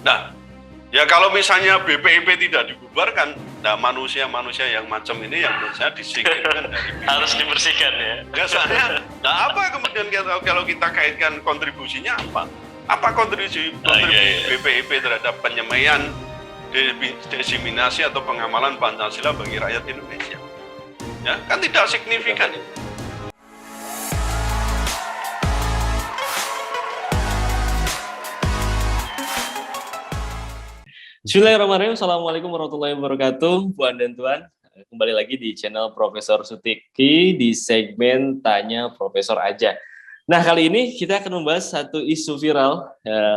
Nah, ya kalau misalnya BPIP tidak dibubarkan, nah manusia-manusia yang macam ini yang menurut saya disingkirkan dari BPIP. Harus dibersihkan ya. Ya soalnya, nah apa kemudian kalau kita kaitkan kontribusinya apa? Apa kontribusi BPIP terhadap penyemaian, diseminasi atau pengamalan Pancasila bagi rakyat Indonesia? Ya, kan tidak signifikan. Bismillahirrahmanirrahim. Assalamualaikum warahmatullahi wabarakatuh, Puan dan Tuan. Kembali lagi di channel Profesor Sutiki di segmen Tanya Profesor Aja. Nah, kali ini kita akan membahas satu isu viral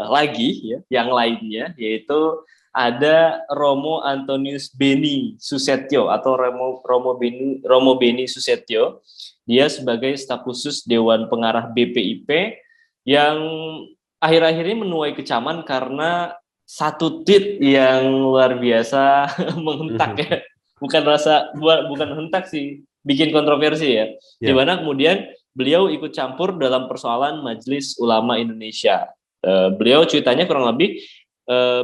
lagi, ya, yang lainnya, yaitu ada Romo Antonius Beni Susetio atau Romo Beni Susetio. Dia sebagai staf khusus Dewan Pengarah BPIP yang akhir-akhir ini menuai kecaman karena satu tweet yang luar biasa menghentak ya, bukan hentak sih, bikin kontroversi ya. Di mana kemudian beliau ikut campur dalam persoalan Majelis Ulama Indonesia. Beliau cuitannya kurang lebih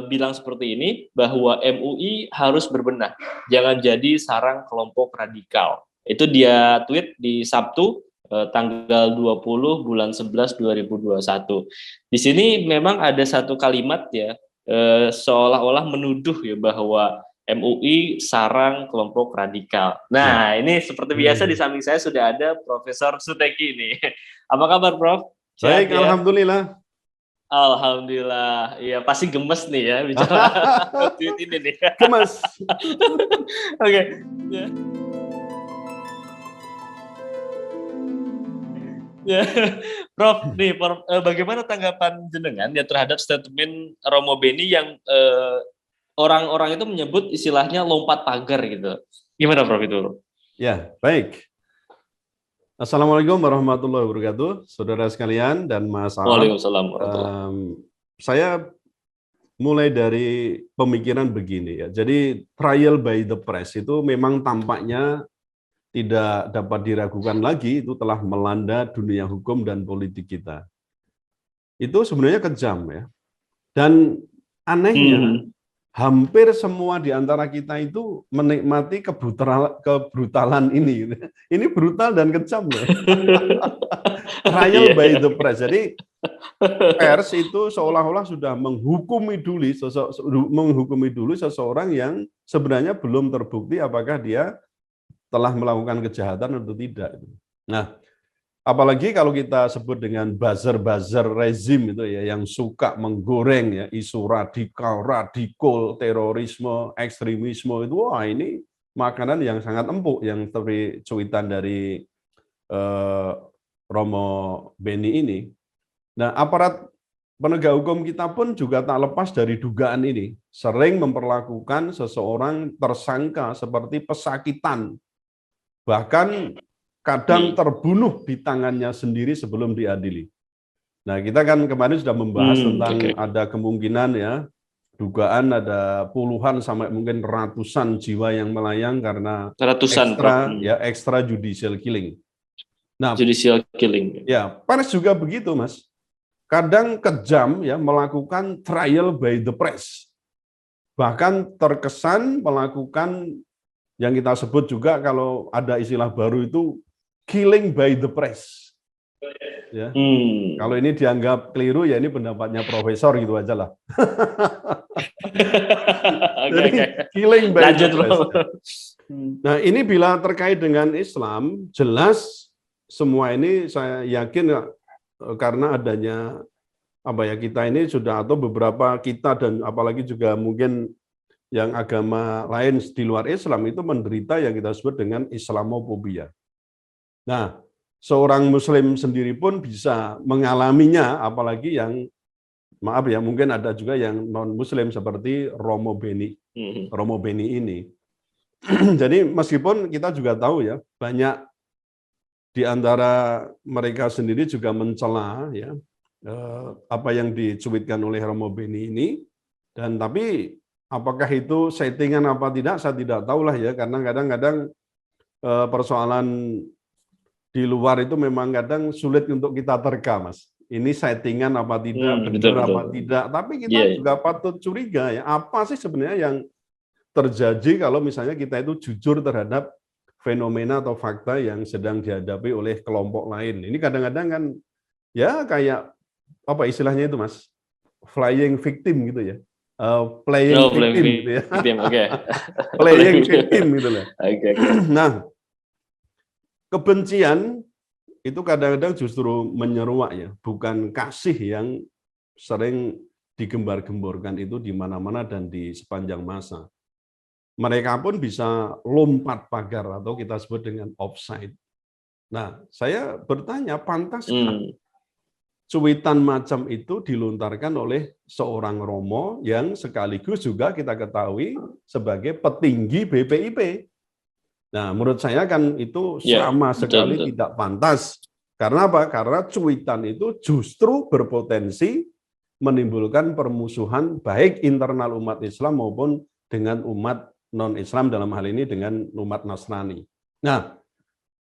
bilang seperti ini, bahwa MUI harus berbenah, jangan jadi sarang kelompok radikal. Itu dia tweet di Sabtu tanggal 20 bulan 11 2021. Di sini memang ada satu kalimat ya, seolah-olah menuduh ya bahwa MUI sarang kelompok radikal. Nah, ini seperti biasa di samping saya sudah ada Profesor Suteki ini. Apa kabar, Prof? Baik, ya? Alhamdulillah. Alhamdulillah. Iya, pasti gemes nih ya bicara tweet ini nih. Gemes. Oke. Ya. Ya, Prof, nih, bagaimana tanggapan jenengan ya terhadap statement Romo Beni yang orang-orang itu menyebut istilahnya lompat pagar gitu? Gimana, Prof, itu? Ya, baik. Assalamualaikum warahmatullahi wabarakatuh, saudara sekalian dan Mas Al. Waalaikumsalam warahmatullahi. Saya mulai dari pemikiran begini ya. Jadi trial by the press itu memang tampaknya tidak dapat diragukan lagi, itu telah melanda dunia hukum dan politik kita. Itu sebenarnya kejam ya. Dan anehnya, hampir semua di antara kita itu menikmati kebrutalan ini. Ini brutal dan kejam ya. Trial by the press. Jadi pers itu seolah-olah sudah menghukumi dulu seseorang yang sebenarnya belum terbukti apakah dia telah melakukan kejahatan atau tidak. Nah, apalagi kalau kita sebut dengan buzzer rezim itu ya, yang suka menggoreng ya isu radikal, terorisme, ekstremisme itu, wah ini makanan yang sangat empuk yang seperti cuitan dari Romo Beni ini. Nah, aparat penegak hukum kita pun juga tak lepas dari dugaan ini, sering memperlakukan seseorang tersangka seperti pesakitan. Bahkan kadang terbunuh di tangannya sendiri sebelum diadili. Nah, kita kan kemarin sudah membahas tentang ada kemungkinan ya, dugaan ada puluhan sampai mungkin ratusan jiwa yang melayang karena extra judicial killing. Nah, judicial killing. Ya, pers juga begitu, Mas. Kadang kejam ya melakukan trial by the press. Bahkan terkesan melakukan yang kita sebut juga kalau ada istilah baru itu killing by the press. Ya. Kalau ini dianggap keliru ya ini pendapatnya profesor gitu aja lah. Jadi killing by the press. Nah, ini bila terkait dengan Islam, jelas semua ini saya yakin karena adanya kita ini sudah atau beberapa kita dan apalagi juga mungkin yang agama lain di luar Islam itu menderita yang kita sebut dengan Islamofobia. Nah, seorang Muslim sendiri pun bisa mengalaminya, apalagi yang, mungkin ada juga yang non-Muslim seperti Romo Beni ini. Jadi meskipun kita juga tahu ya, banyak di antara mereka sendiri juga mencela ya apa yang dicuitkan oleh Romo Beni ini, dan tapi apakah itu settingan apa tidak, saya tidak tahulah ya, karena kadang-kadang persoalan di luar itu memang kadang sulit untuk kita terka, Mas. ini settingan apa tidak, betul, benar betul. apa tidak. Tapi kita Iya, iya. juga patut curiga ya, apa sih sebenarnya yang terjadi kalau misalnya kita itu jujur terhadap fenomena atau fakta yang sedang dihadapi oleh kelompok lain. Ini kadang-kadang kan ya kayak apa istilahnya itu Mas, flying victim gitu ya, playing victim gitu ya, Oke. playing victim gitu lah. Oke. Nah, kebencian itu kadang-kadang justru menyeruak ya, bukan kasih yang sering digembar-gemborkan itu di mana-mana dan di sepanjang masa. Mereka pun bisa lompat pagar atau kita sebut dengan offside. Nah, saya bertanya, pantaskah cuitan macam itu dilontarkan oleh seorang Romo yang sekaligus juga kita ketahui sebagai petinggi BPIP? Nah, menurut saya kan itu sama sekali tidak pantas. Karena apa? Karena cuitan itu justru berpotensi menimbulkan permusuhan baik internal umat Islam maupun dengan umat non-Islam, dalam hal ini dengan umat Nasrani. Nah,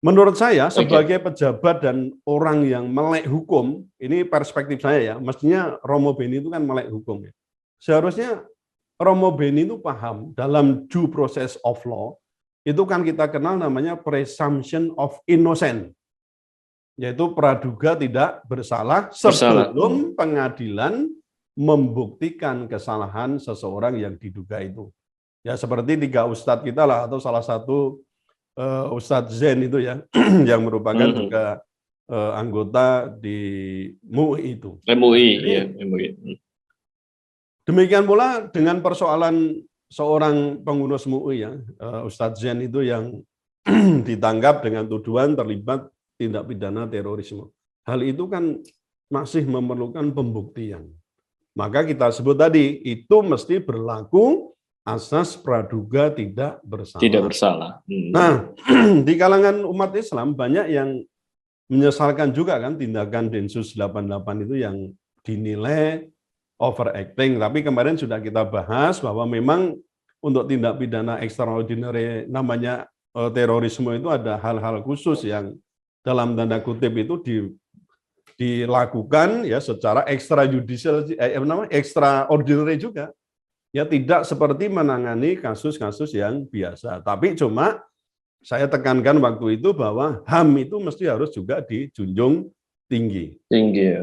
menurut saya sebagai pejabat dan orang yang melek hukum, ini perspektif saya ya, mestinya Romo Beni itu kan melek hukum ya. Seharusnya Romo Beni itu paham dalam due process of law, itu kan kita kenal namanya presumption of innocent, yaitu praduga tidak bersalah sebelum pengadilan membuktikan kesalahan seseorang yang diduga itu. Ya seperti 3 ustadz kita lah, atau salah satu Ustadz Zen itu ya, yang merupakan juga anggota di MUI itu. MUI. Demikian pula dengan persoalan seorang pengurus MUI ya, Ustadz Zen itu yang ditangkap dengan tuduhan terlibat tindak pidana terorisme. Hal itu kan masih memerlukan pembuktian. Maka kita sebut tadi, itu mesti berlaku asas praduga tidak bersalah. Tidak bersalah. Nah, di kalangan umat Islam banyak yang menyesalkan juga kan tindakan Densus 88 itu yang dinilai overacting. Tapi kemarin sudah kita bahas bahwa memang untuk tindak pidana extraordinary namanya terorisme itu ada hal-hal khusus yang dalam tanda kutip itu dilakukan ya secara extrajudicial, extraordinary juga. Ya tidak seperti menangani kasus-kasus yang biasa. Tapi cuma saya tekankan waktu itu bahwa HAM itu mesti harus juga dijunjung tinggi.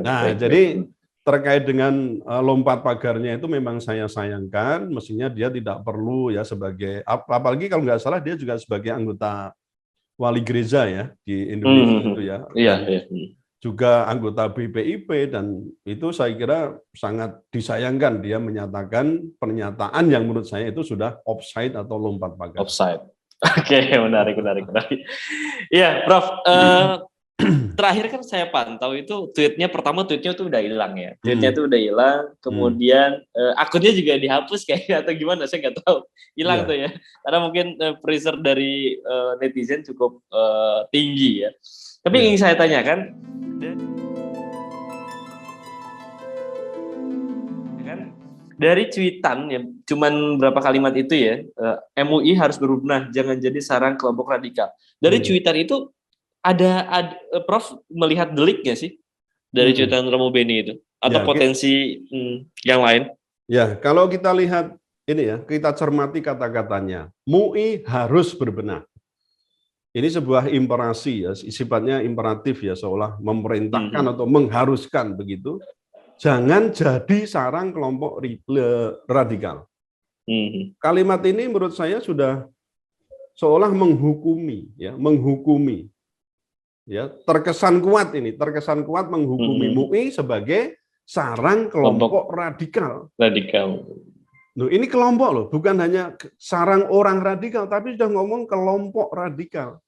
Nah, jadi terkait dengan lompat pagarnya itu memang saya sayangkan, mestinya dia tidak perlu ya sebagai, apalagi kalau nggak salah dia juga sebagai anggota wali gereja ya di Indonesia itu ya. Iya. Juga anggota BPIP, dan itu saya kira sangat disayangkan dia menyatakan pernyataan yang menurut saya itu sudah offside atau lompat pagar. Offside. Oke, menarik. Iya, Prof. Terakhir kan saya pantau itu pertama tweetnya itu udah hilang ya. Tweetnya itu udah hilang, kemudian akunnya juga dihapus kayaknya atau gimana, saya nggak tahu. Hilang tuh ya. Karena mungkin pressure dari netizen cukup tinggi ya. Tapi ingin saya tanyakan, dari cuitan ya, cuman berapa kalimat itu ya, MUI harus berbenah, jangan jadi sarang kelompok radikal. Dari cuitan itu ada Prof melihat deliknya sih dari cuitan Romo Beni itu, atau potensi yang lain? Ya, kalau kita lihat ini ya, kita cermati kata-katanya, MUI harus berbenah. Ini sebuah imperasi ya, sifatnya imperatif ya, seolah memerintahkan atau mengharuskan begitu. Jangan jadi sarang kelompok radikal. Kalimat ini menurut saya sudah seolah menghukumi ya, terkesan kuat menghukumi MUI sebagai sarang kelompok radikal. Loh, ini kelompok loh, bukan hanya sarang orang radikal, tapi sudah ngomong kelompok radikal.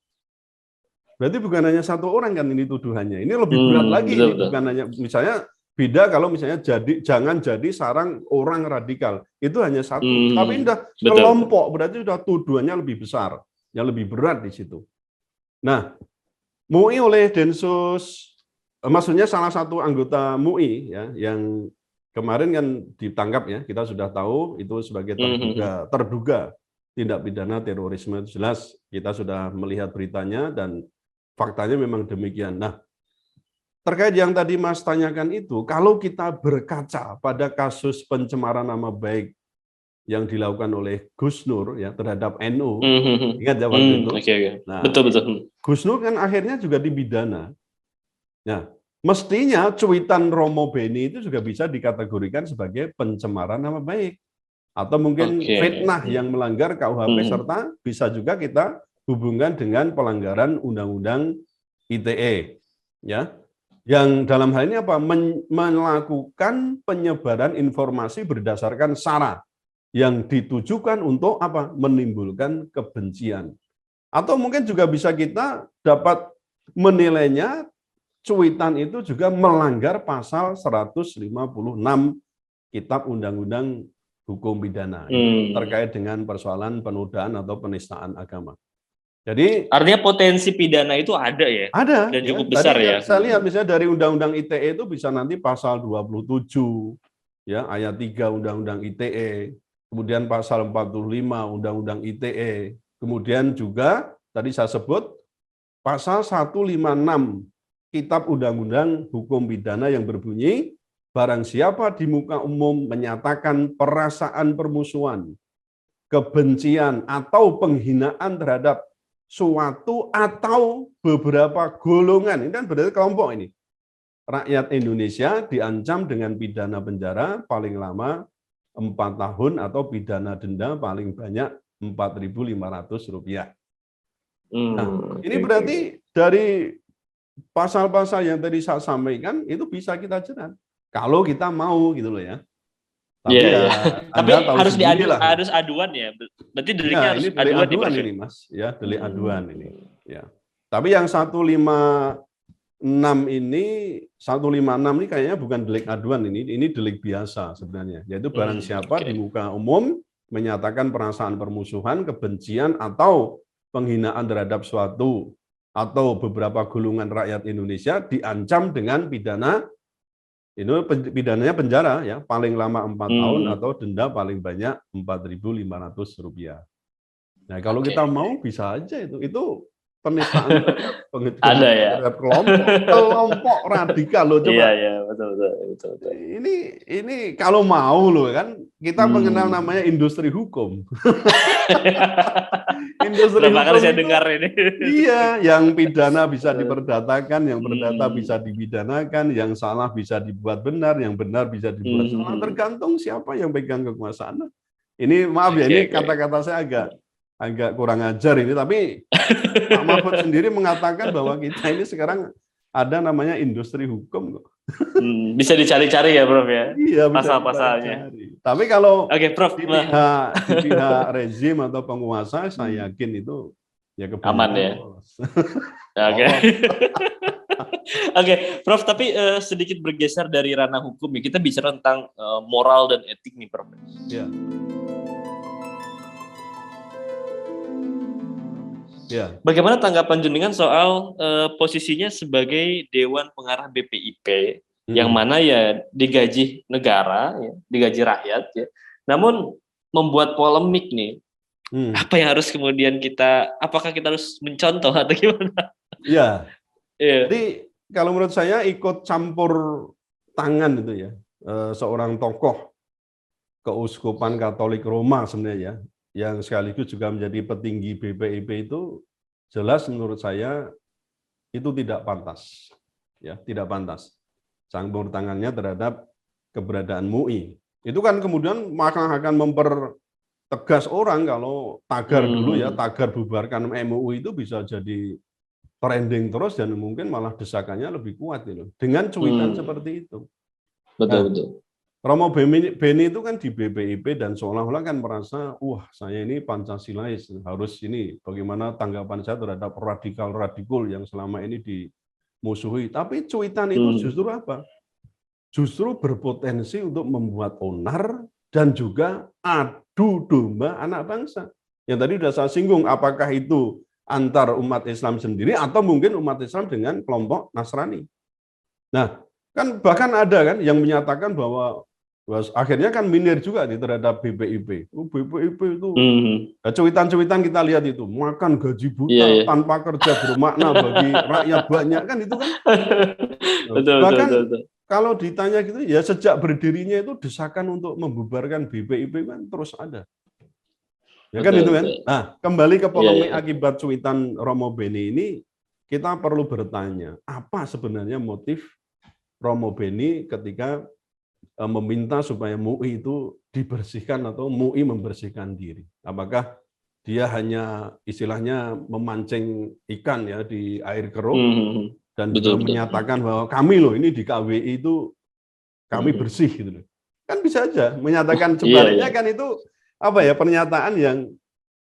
Berarti bukan hanya satu orang kan ini tuduhannya. Ini lebih berat lagi, ini bukan hanya misalnya beda kalau misalnya jangan jadi sarang orang radikal. Itu hanya satu. Tapi sudah kelompok, berarti sudah tuduhannya lebih besar, yang lebih berat di situ. Nah, MUI oleh Densus, maksudnya salah satu anggota MUI ya, yang kemarin kan ditangkap ya, kita sudah tahu itu sebagai terduga tindak pidana terorisme, jelas kita sudah melihat beritanya dan faktanya memang demikian. Nah, terkait yang tadi Mas tanyakan itu, kalau kita berkaca pada kasus pencemaran nama baik yang dilakukan oleh Gus Nur ya terhadap NU, ingat ya waktu itu. Oke. Nah, Betul. Gus Nur kan akhirnya juga dipidana. Nah, mestinya cuitan Romo Beni itu juga bisa dikategorikan sebagai pencemaran nama baik. Atau mungkin fitnah yang melanggar KUHP serta bisa juga kita hubungkan dengan pelanggaran Undang-Undang ITE. Ya, yang dalam hal ini apa? Melakukan penyebaran informasi berdasarkan sara yang ditujukan untuk apa? Menimbulkan kebencian. Atau mungkin juga bisa kita dapat menilainya cuitan itu juga melanggar pasal 156 Kitab Undang-Undang Hukum Pidana terkait dengan persoalan penodaan atau penistaan agama. Jadi artinya potensi pidana itu ada ya? Ada dan cukup ya. besar Tadi ya. Saya lihat misalnya dari Undang-Undang ITE itu bisa nanti pasal 27 ya ayat 3 Undang-Undang ITE, kemudian pasal 45 Undang-Undang ITE, kemudian juga tadi saya sebut pasal 156 Kitab Undang-Undang Hukum Pidana yang berbunyi barang siapa di muka umum menyatakan perasaan permusuhan, kebencian atau penghinaan terhadap suatu atau beberapa golongan, ini kan berarti kelompok ini, rakyat Indonesia diancam dengan pidana penjara paling lama 4 tahun atau pidana denda paling banyak Rp4.500. Nah, ini berarti dari pasal-pasal yang tadi saya sampaikan itu bisa kita jerat kalau kita mau gitu loh ya. Tapi tapi harus aduan ya. Berarti deliknya harus ini delik aduan ini Mas, ya delik aduan ini. Ya. Tapi yang 156 ini kayaknya bukan delik aduan ini delik biasa sebenarnya. Yaitu barang siapa di muka umum menyatakan perasaan permusuhan, kebencian atau penghinaan terhadap suatu atau beberapa golongan rakyat Indonesia diancam dengan pidana. Ini pidananya penjara ya, paling lama 4 tahun atau denda paling banyak Rp4.500. Nah, kalau kita mau bisa aja itu penistaan ada ya terhadap kelompok radikal loh coba. Iya, betul. Ini kalau mau loh kan kita mengenal namanya industri hukum. Industri berapa kali saya itu, dengar ini. Iya, yang pidana bisa diperdatakan, yang perdata bisa dipidanakan, yang salah bisa dibuat benar, yang benar bisa dibuat salah, tergantung siapa yang pegang kekuasaan. Ini maaf ya, ini kata-kata saya agak kurang ajar ini, tapi Pak Mahfud sendiri mengatakan bahwa kita ini sekarang ada namanya industri hukum kok. Bisa dicari-cari ya, Prof ya. Iya, pasal-pasalnya. Tapi kalau Prof, di pihak rezim atau penguasa, saya yakin itu ya aman ya. Oke, Prof. Tapi sedikit bergeser dari ranah hukum ya, kita bicara tentang moral dan etik nih, Prof. Ya. Ya. Bagaimana tanggapan jenengan soal posisinya sebagai Dewan Pengarah BPIP yang mana ya digaji negara, ya, digaji rakyat, ya. Namun membuat polemik nih. Apa yang harus kemudian apakah kita harus mencontoh atau gimana? Ya. Jadi kalau menurut saya ikut campur tangan itu ya seorang tokoh keuskupan Katolik Roma sebenarnya yang sekaligus juga menjadi petinggi BPIP itu jelas menurut saya itu tidak pantas, ya tidak pantas campur tangannya terhadap keberadaan MUI. Itu kan kemudian maka akan mempertegas orang kalau tagar dulu ya tagar bubarkan MUI itu bisa jadi trending terus dan mungkin malah desakannya lebih kuat gitu dengan cuitan seperti itu. Betul. Romo Beni itu kan di BPIP dan seolah-olah kan merasa, wah saya ini Pancasilais, harus ini bagaimana tanggapan saya terhadap radikal-radikul yang selama ini dimusuhi. Tapi cuitan itu justru apa? Justru berpotensi untuk membuat onar dan juga adu domba anak bangsa. Yang tadi sudah saya singgung, apakah itu antar umat Islam sendiri atau mungkin umat Islam dengan kelompok Nasrani. Nah, kan bahkan ada kan yang menyatakan bahwa akhirnya kan minir juga nih terhadap BPIP. BPIP itu cuitan-cuitan kita lihat itu makan gaji buta tanpa kerja bermakna bagi rakyat banyak kan itu kan. Betul, Bahkan betul, betul. kalau ditanya gitu, ya sejak berdirinya itu desakan untuk membubarkan BPIP kan terus ada. Ya kan Betul, itu kan. betul. Nah, kembali ke Iya, polemik iya. akibat cuitan Romo Beni ini, kita perlu bertanya, apa sebenarnya motif Romo Beni ketika meminta supaya MUI itu dibersihkan atau MUI membersihkan diri. Apakah dia hanya istilahnya memancing ikan ya di air keruh Hmm, dan juga betul, betul. menyatakan bahwa kami loh ini di KWI itu kami bersih gitu loh. Kan bisa aja menyatakan Iya, sebaliknya iya. kan itu apa ya pernyataan yang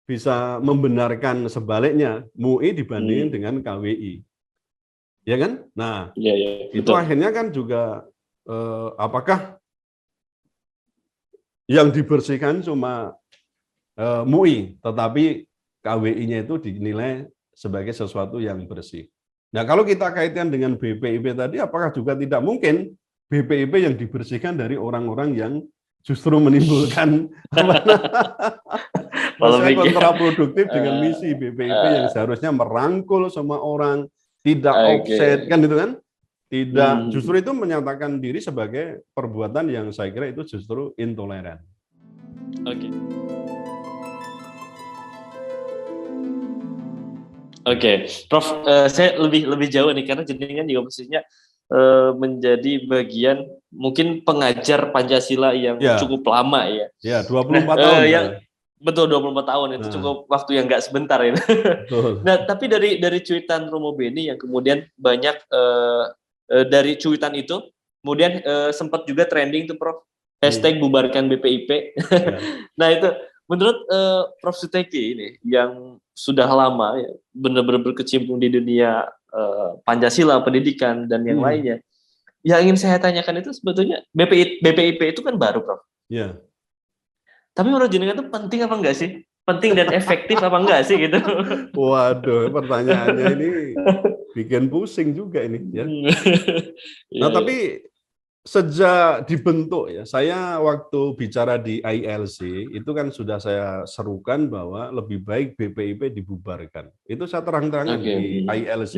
bisa membenarkan sebaliknya MUI dibandingin dengan KWI. Ya kan? Nah, Iya, iya, itu betul. akhirnya kan juga apakah yang dibersihkan cuma MUI, tetapi KWI-nya itu dinilai sebagai sesuatu yang bersih. Nah, kalau kita kaitkan dengan BPIP tadi, apakah juga tidak mungkin BPIP yang dibersihkan dari orang-orang yang justru menimbulkan masalah Polemik ya. kontraproduktif dengan misi BPIP yang seharusnya merangkul semua orang, tidak Oke. offset, kan itu kan? Tidak, Hmm. justru itu menyatakan diri sebagai perbuatan yang saya kira itu justru intoleran. Oke. Oke, Prof, saya lebih jauh nih karena jenengan juga posisinya menjadi bagian mungkin pengajar Pancasila yang Ya. cukup lama ya. Ya, 24 tahun. Yang betul 24 tahun itu cukup waktu yang nggak sebentar ya. Betul. Nah, tapi dari cuitan Romo Beni yang kemudian banyak dari cuitan itu kemudian sempat juga trending tuh Prof. Hashtag bubarkan BPIP. Ya. Nah, itu menurut Prof. Suteki ini yang sudah lama ya benar-benar berkecimpung di dunia Pancasila, pendidikan dan yang lainnya. Yang ingin saya tanyakan itu sebetulnya BPIP itu kan baru, Prof. Ya. Tapi menurut jenengan itu penting apa enggak sih? Penting dan efektif apa enggak sih gitu? Waduh, pertanyaannya ini bikin pusing juga ini ya. Nah, tapi sejak dibentuk ya, saya waktu bicara di ILC itu kan sudah saya serukan bahwa lebih baik BPIP dibubarkan. Itu saya terang-terangan di ILC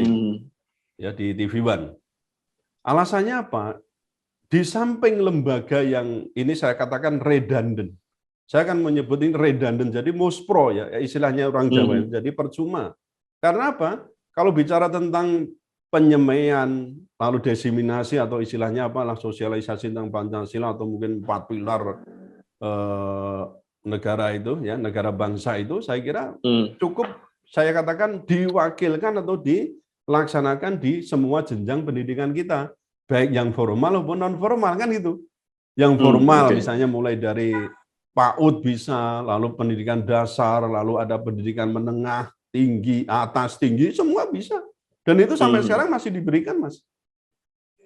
ya di TV One. Alasannya apa? Di samping lembaga yang ini saya katakan redundant. Saya akan menyebut ini redundant, jadi muspro ya, istilahnya orang Jawa, jadi percuma. Karena apa? Kalau bicara tentang penyemaian, lalu diseminasi atau istilahnya apalah sosialisasi tentang Pancasila atau mungkin 4 pilar negara itu ya, negara bangsa itu saya kira cukup saya katakan diwakilkan atau dilaksanakan di semua jenjang pendidikan kita, baik yang formal maupun non formal kan itu. Yang formal misalnya mulai dari PAUD bisa, lalu pendidikan dasar, lalu ada pendidikan menengah, tinggi, atas, tinggi, semua bisa. Dan itu sampai sekarang masih diberikan, Mas.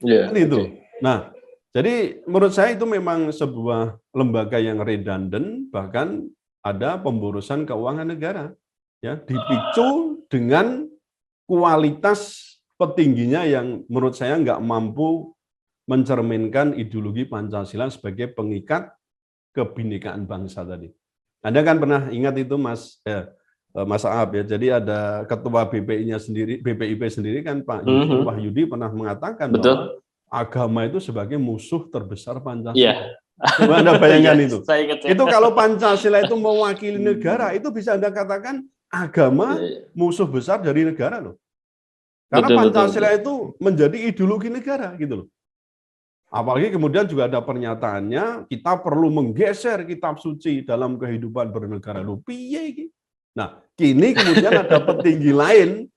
Iya. Itu. Nah, jadi menurut saya itu memang sebuah lembaga yang redundant, bahkan ada pemborosan keuangan negara. Ya, dipicu dengan kualitas petingginya yang menurut saya nggak mampu mencerminkan ideologi Pancasila sebagai pengikat kebinekaan bangsa tadi. Anda kan pernah ingat itu Mas Aab ya. Jadi ada ketua BPIP sendiri kan Pak Yudi Wahyudi pernah mengatakan bahwa agama itu sebagai musuh terbesar Pancasila. Iya. Coba Anda bayangkan itu. Itu kalau Pancasila itu mewakili negara, itu bisa Anda katakan agama musuh besar dari negara loh. Karena Pancasila itu menjadi ideologi negara gitu loh. Apalagi kemudian juga ada pernyataannya kita perlu menggeser kitab suci dalam kehidupan bernegara. Loh, piye iki? Nah, kini kemudian ada petinggi lain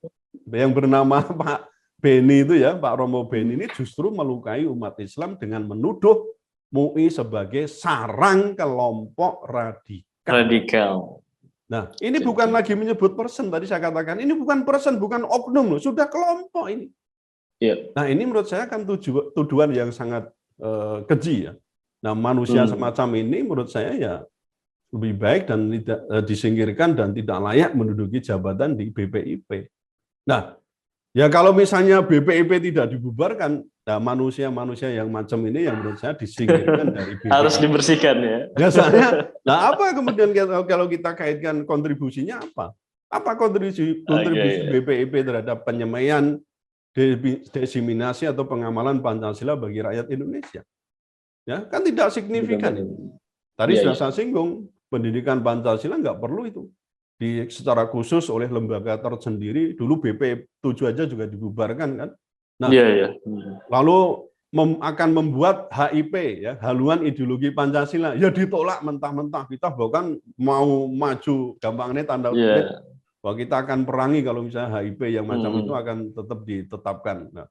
yang bernama Pak Beni itu ya, Pak Romo Beni ini justru melukai umat Islam dengan menuduh MUI sebagai sarang kelompok radikal. Nah, ini bukan lagi menyebut person, tadi saya katakan, ini bukan person, bukan oknum, loh, sudah kelompok ini. Nah, ini menurut saya kan tuduhan yang sangat keji ya. Nah, manusia semacam ini menurut saya ya lebih baik dan tidak disingkirkan dan tidak layak menduduki jabatan di BPIP. Nah, ya kalau misalnya BPIP tidak dibubarkan, nah manusia-manusia yang macam ini yang menurut saya disingkirkan dari BPIP. Harus dibersihkan ya. Biasanya, nah apa kemudian kalau kita kaitkan kontribusinya apa? Apa kontribusi BPIP terhadap penyemaian diseminasi atau pengamalan Pancasila bagi rakyat Indonesia. Ya, kan tidak signifikan itu. Tadi sudah saya singgung, pendidikan Pancasila nggak perlu itu secara khusus oleh lembaga tersendiri. Dulu BP7 aja juga dibubarkan kan. Nah, lalu akan membuat HIP, ya, haluan ideologi Pancasila, ya ditolak mentah-mentah. Kita bahkan mau maju, gampangnya tanda kutip, bahwa kita akan perangi kalau misalnya HIP yang macam itu akan tetap ditetapkan. Nah,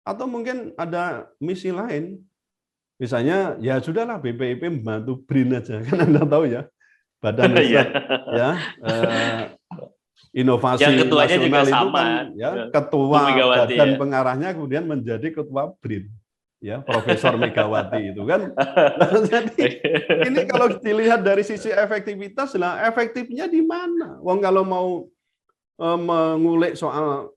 atau mungkin ada misi lain, misalnya ya sudahlah BPIP membantu BRIN aja, kan Anda tahu ya, Badan Riset ya, Inovasi yang ketuanya Nasional juga itu sama, kan ya, ketua Megawati, badan ya. pengarahnya kemudian menjadi ketua BRIN. Ya, Profesor Megawati itu kan. Jadi ini kalau dilihat dari sisi efektivitas, lah efektifnya di mana? Wong kalau mau mengulik soal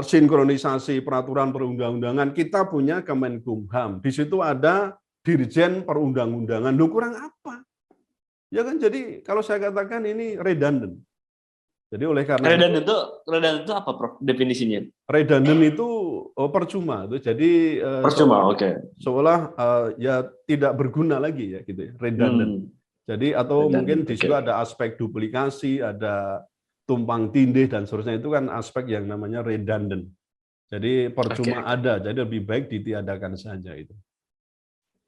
sinkronisasi peraturan perundang-undangan, kita punya Kemenkumham. Di situ ada Dirjen Perundang-undangan. Loh, kurang apa? Ya kan, jadi kalau saya katakan ini redundant. Jadi oleh karena redundant itu apa, Prof? Definisinya? Redundant itu percuma, itu jadi percuma, seolah ya tidak berguna lagi ya gitu ya, redundant. Jadi atau mungkin di situ ada aspek duplikasi, ada tumpang tindih dan seterusnya, itu kan aspek yang namanya redundant. Jadi percuma ada, jadi lebih baik ditiadakan saja itu.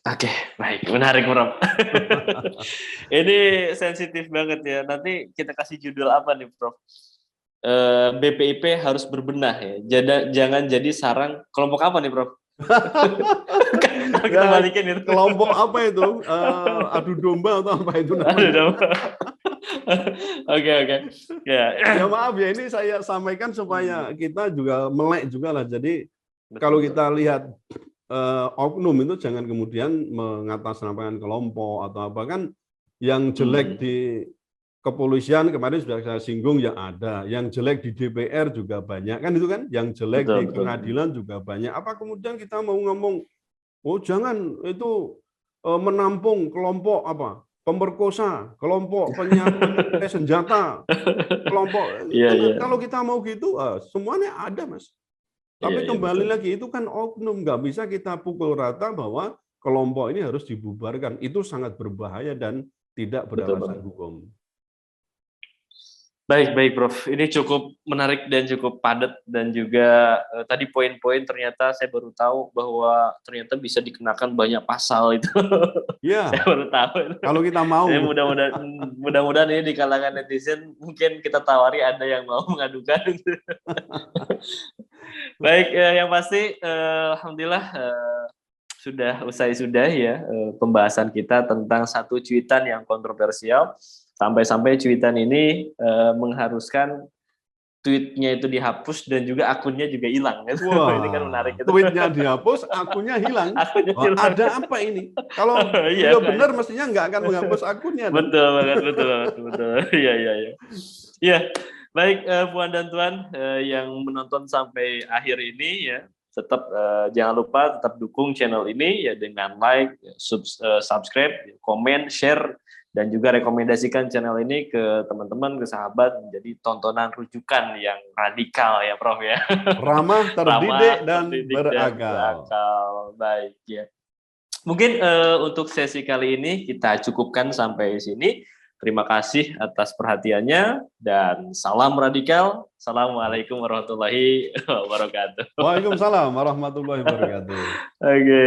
Oke, baik, menarik, Prof. Ini sensitif banget ya. Nanti kita kasih judul apa nih, Prof? BPIP harus berbenah ya. Jangan jadi sarang kelompok apa nih, Prof? Kita balikin itu. Kelompok apa itu? Adu domba atau apa itu namanya? Adu domba. Oke. Ya. Ya maaf ya, ini saya sampaikan supaya kita juga melek juga lah. Jadi kalau kita lihat oknum itu jangan kemudian mengatasnamakan kelompok atau apa, kan yang jelek di kepolisian kemarin sudah saya singgung ya ada, yang jelek di DPR juga banyak kan, itu kan, yang jelek di pengadilan juga banyak. Apa kemudian kita mau ngomong oh jangan itu menampung kelompok apa pemerkosa, kelompok penyandang senjata, kelompok kalau kita mau gitu semuanya ada, Mas. Tapi kembali lagi, itu kan oknum, nggak bisa kita pukul rata bahwa kelompok ini harus dibubarkan. Itu sangat berbahaya dan tidak beralasan hukum. Baik, Prof. Ini cukup menarik dan cukup padat, dan juga tadi poin-poin ternyata saya baru tahu bahwa ternyata bisa dikenakan banyak pasal itu. Ya. Saya baru tahu. Kalau kita mau. Mudah-mudahan ini di kalangan netizen mungkin kita tawari ada yang mau mengadukan. Baik, yang pasti alhamdulillah sudah ya pembahasan kita tentang satu cuitan yang kontroversial, sampai-sampai cuitan ini mengharuskan tweetnya itu dihapus dan juga akunnya juga hilang. Wah, ini kan menarik. Tweetnya dihapus, akunnya hilang. Ada apa ini? Kalau benar mestinya nggak akan menghapus akunnya. Betul banget. Iya. Iya. Baik, Puan dan Tuan yang menonton sampai akhir ini ya, tetap jangan lupa tetap dukung channel ini ya dengan like, subscribe, komen, share, dan juga rekomendasikan channel ini ke teman-teman, ke sahabat, menjadi tontonan rujukan yang radikal ya, Prof ya. Ramah, terdidik, dan berakal. Baik ya. Mungkin untuk sesi kali ini kita cukupkan sampai sini. Terima kasih atas perhatiannya dan salam radikal. Assalamualaikum warahmatullahi wabarakatuh. Waalaikumsalam warahmatullahi wabarakatuh. Oke.